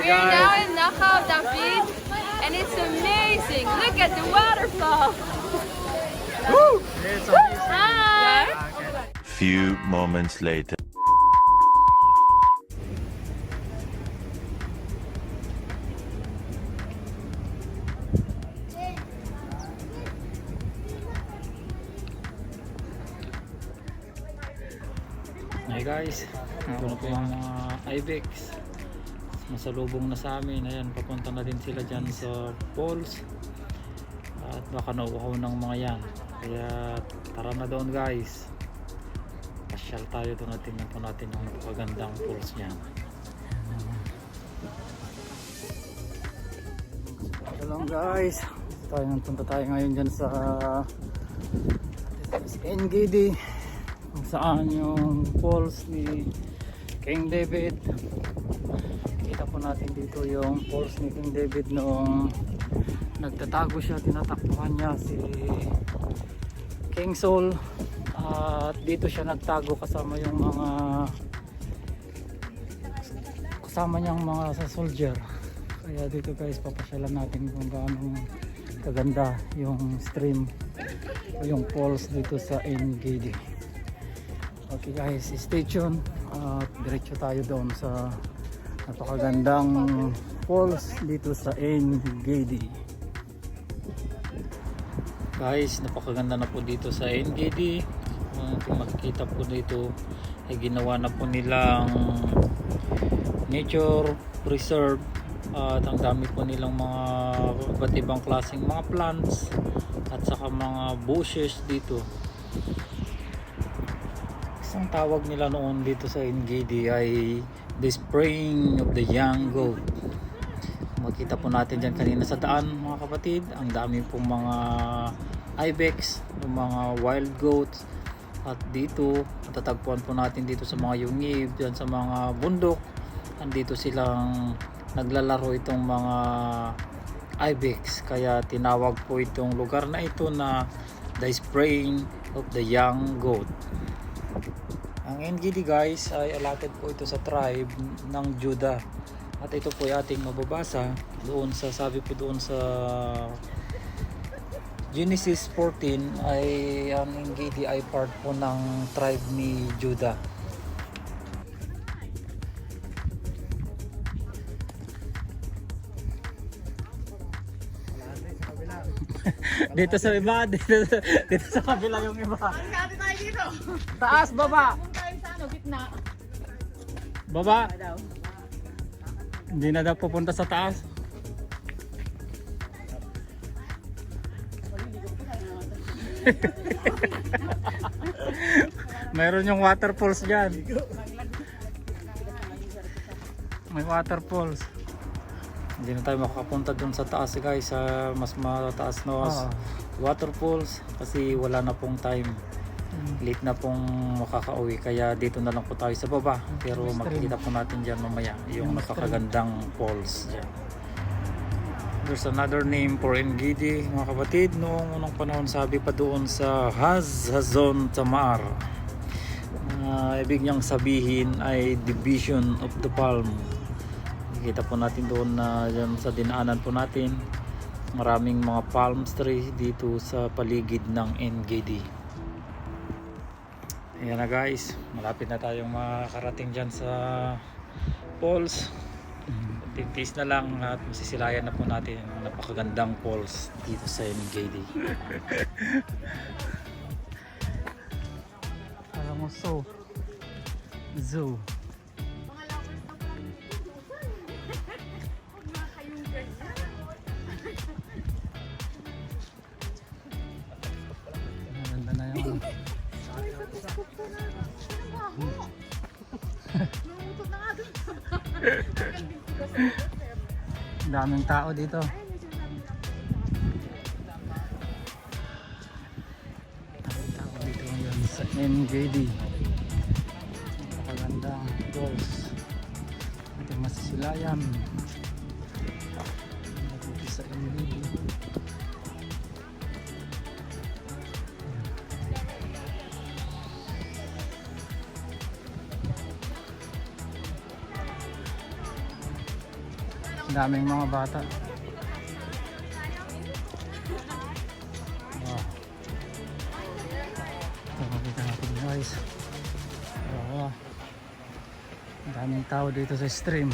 guys. now in Nakhal David, and it's amazing. Look at the waterfall. Woo! It's amazing. Hi. Few moments later. Hey guys, ito na po yung mga ibex. Masalubong na sa amin. Ayan, papunta na din sila dyan sa falls. At baka nauuhaw ng mga yan. Kaya tara na doon guys. Pasyal tayo doon at tingnan po natin ang napakagandang falls niyan. Hello guys, punta tayo ngayon dyan sa Gedi, kung saan yung falls ni King David. Kita po natin dito yung falls ni King David noong nagtatago siya, tinatakbuhan niya si King Saul, at dito siya nagtago kasama yung niyang mga sa soldier. Kaya dito guys, papasyalan natin kung gaano kaganda yung stream o yung falls dito sa Gedi. Okay guys, stay tuned at diretso tayo doon sa napakagandang falls dito sa Gedi. Guys, napakaganda na po dito sa Gedi. Kung makikita po dito ay ginawa na po nilang nature preserve. At ang dami po nilang mga iba't ibang klaseng mga plants at saka mga bushes dito. Isang tawag nila noon dito sa Gedi ay the spring of the young goat. Makita po natin dyan kanina sa daan mga kapatid, ang dami pong mga ibex, mga wild goats. At dito matatagpuan po natin dito sa mga yungib, dyan sa mga bundok, andito silang naglalaro itong mga ibex. Kaya tinawag po itong lugar na ito na the spring of the young goat. Ang Gedi guys ay allotted po ito sa tribe ng Judah. At ito po ay ating mababasa doon sa, sabi po doon sa Genesis 14 ay ang Gedi ay part po ng tribe ni Judah. Dito sa iba, dito sa kabila yung iba. Kati tayo dito. Taas, baba. Tayo sa gitna. Baba. Hindi na daw pupunta sa taas. Mayroon yung waterfalls dyan. May waterfalls. Hindi na tayo makakapunta dun sa taas guys, sa mas mataas na waterfalls kasi wala na pong time. Late na pong makakauwi, kaya dito na lang po tayo sa baba. Pero makikita po natin dyan mamaya yung napakagandang falls dyan. There's another name for Gedi mga kapatid. Noong unang panahon sabi pa doon sa Hazon Tamar, ibig niyang sabihin ay division of the palm. Kita po natin doon na dyan sa dinaanan po natin, maraming mga palm tree dito sa paligid ng Gedi. Ayan na guys, malapit na tayong makarating dyan sa falls. Tigtis na lang at masisilayan na po natin ang napakagandang falls dito sa Gedi. Alam mo, zoo. Maganda na yun. Daming tao dito. Daming tao dito ngayon sa Gedi. Napakagandang falls. Ating masisilayan dito sa Gedi. Daming mga bata. Wow. Ito, makita natin guys. Wow. Daming tao dito sa stream.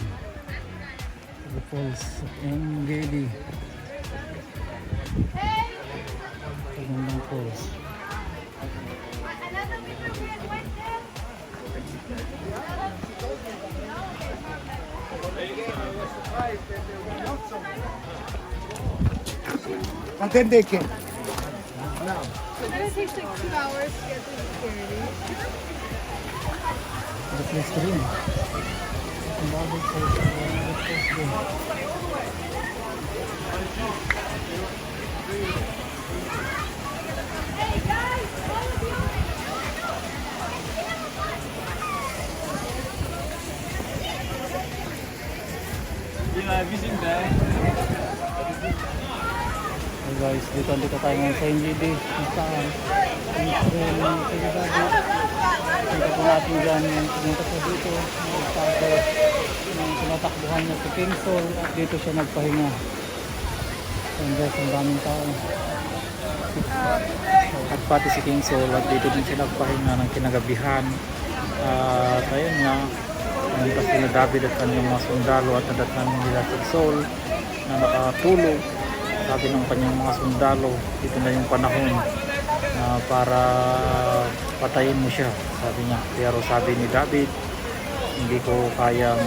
Waterfalls in Gedi. Pagandang falls. Atende que. It's gonna take like 2 hours to get to the security. The place to rin. Ang bagay sa Waterfalls din. Hey guys, dito tayo ngayon sa Gedi. Kung saan yung train ng Gedinaturepreserv. Kita po natin dyan yung pumunta po dito. Nagsabi ng tinatakbuhan niya si King Saul at dito siya nagpahinga. So guys, ang daming tao. At pati si King Saul at dito din siya nagpahinga ng kinagabihan. At ayun nga, pumunta sila David at kanyang mga sundalo at nadatnan nila si Saul na nakatulog. Sabi ng kanyang mga sundalo, ito na yung panahon para patayin mo siya, sabi niya. Pero sabi ni David, hindi ko kayang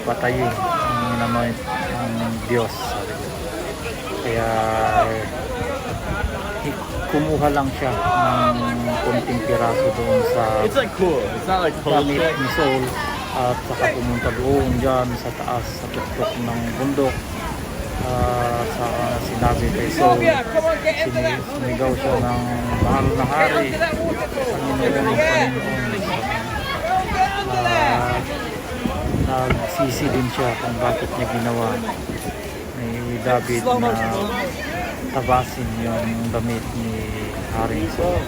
patayin ang inamoy ng Diyos, sabi niya. Kaya kumuha lang siya ng konting piraso doon sa gamit ni Saul at saka pumunta doon dyan sa taas, sa tuktok ng bundok. Sa sinabi kay Saul, sumigaw siya ng mahal na hari, Panginoon ng Panginoon. Nagsisi din siya kung bakit niya ginawa ni David na tabasin yung damit ni Haring Saul.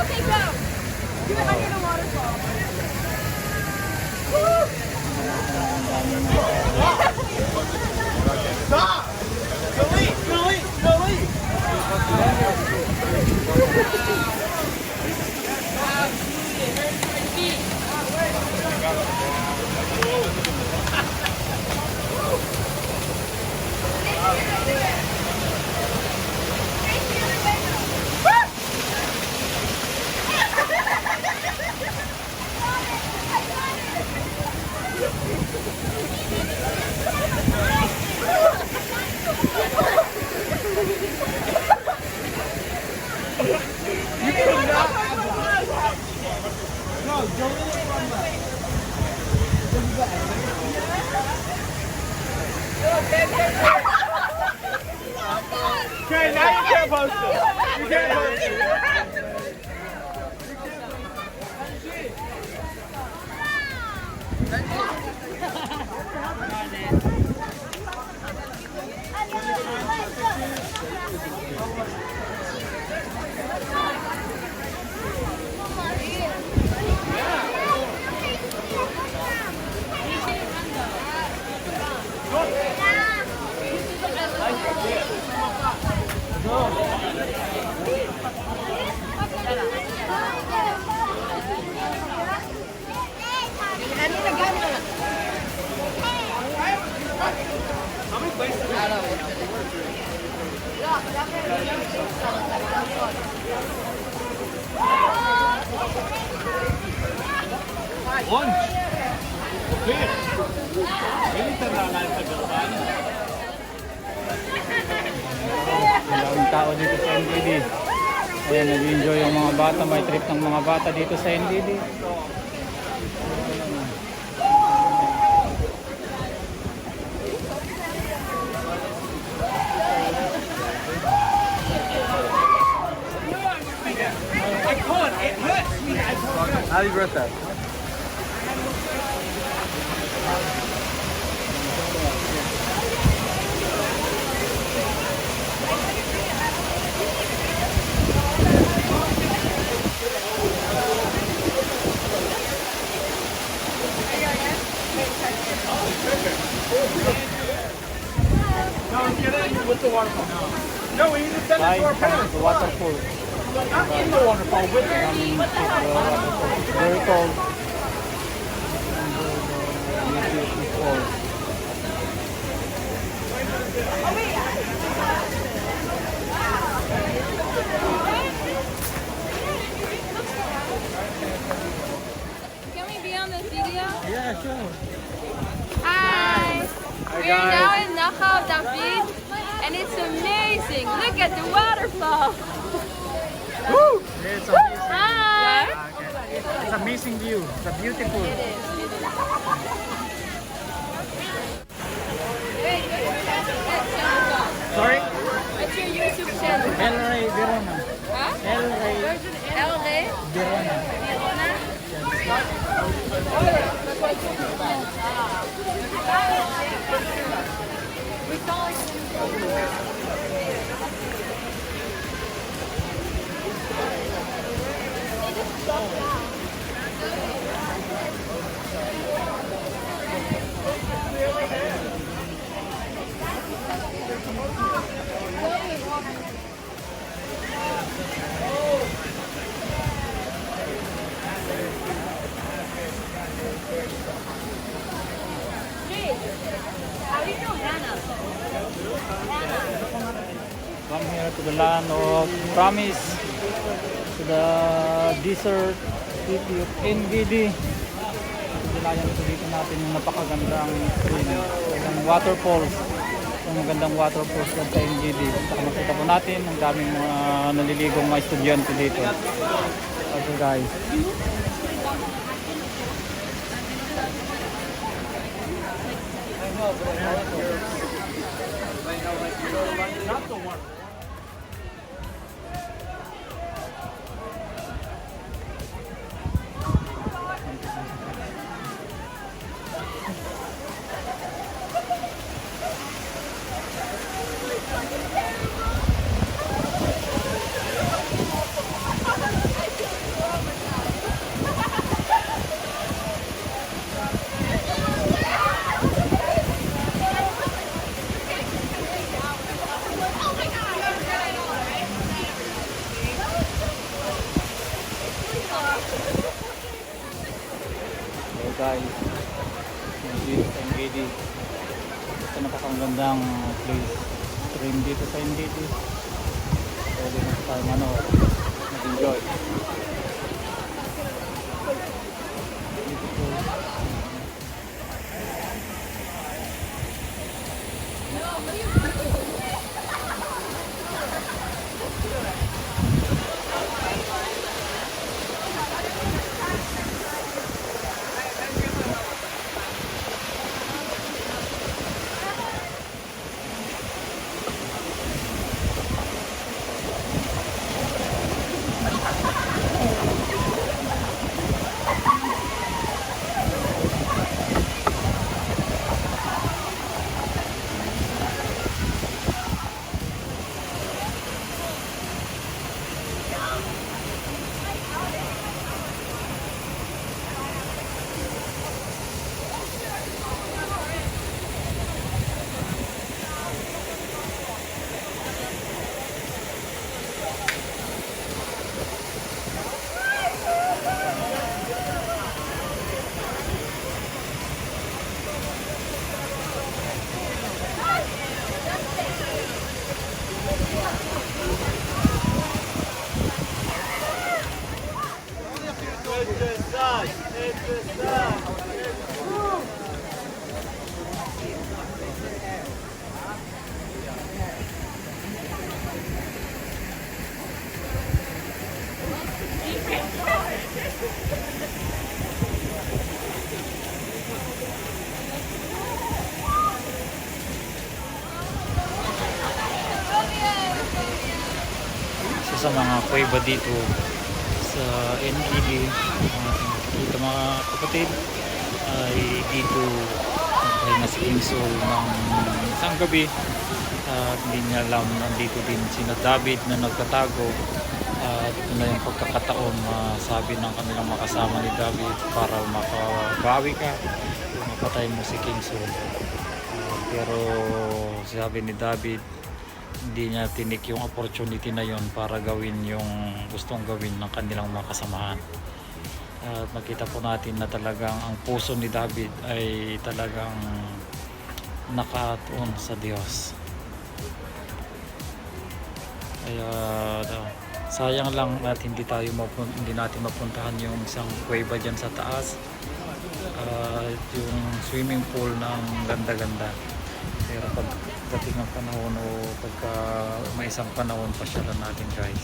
Okay, go. Give it under the waterfall. Stop! Delete! Delete! Delete! Okay, now you can't post it. You can't post it. Lunch. Okay. Ganito na lang sa gaban. Maraming tao dito sa NGD. Ayan, nag-enjoy yung mga bata. May trip ng mga bata dito sa NGD. Happy birthday. No, get in with the waterfall. No, we need to send it to our parents. The waterfall. Not in the waterfall, with them. Very cold. Beautiful falls. Can we be on this video? Yeah, sure. Hi! We are now in Nahal David, and it's amazing. Look at the waterfall. Woo! It's amazing. Hi! It's amazing view. It's beautiful. Sorry? What's your YouTube channel? El Rey Verona. Huh? El Rey LA? Verona. Come here to the land of promise, to the desert city of Ngidi. Dinayan ito dito natin yung napakagandang stream, ng waterfalls. Yung magandang waterfalls dyan sa Ngidi. Saka makita po natin ang daming mga naliligong mga estudyante dito. Okay guys. Not the one. Guys, dito sa Gedi. Ito napakagandang place, stream dito sa Gedi. Pwede na tayo mag-enjoy. Beautiful. sa mga kuweba dito sa Gedi. Dito mga kapatid ay dito nagpahinga si King Saul ng isang gabi at hindi niya alam nandito din sina David na nagtatago at ito na yung pagkakataon na sabi ng kanilang makasama ni David para makabawi ka mapatay mo si King Saul. Pero sabi ni David hindi niya tinik yung opportunity na yon para gawin yung gustong gawin ng kanilang mga kasamahan. At makita po natin na talagang ang puso ni David ay talagang nakatuon sa Diyos. Kaya sayang lang at hindi natin mapuntahan yung isang kuweba dyan sa taas. Yung swimming pool ng ganda-ganda. Pero pagdating ng panahon o pagka may isang panahon pasyalan natin guys.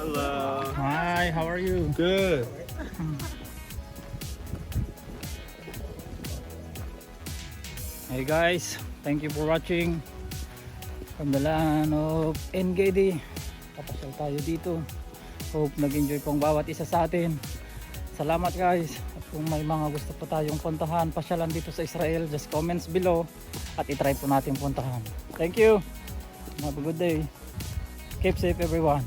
Hello. Hi, how are you? Good. Hey guys, thank you for watching from the land of Gedi. Papasyal tayo dito. Hope nag-enjoy pong bawat isa sa atin. Salamat guys. At kung may mga gusto pa tayong puntahan, pasyalan dito sa Israel, just comments below at itry po natin puntahan. Thank you. Have a good day. Keep safe everyone.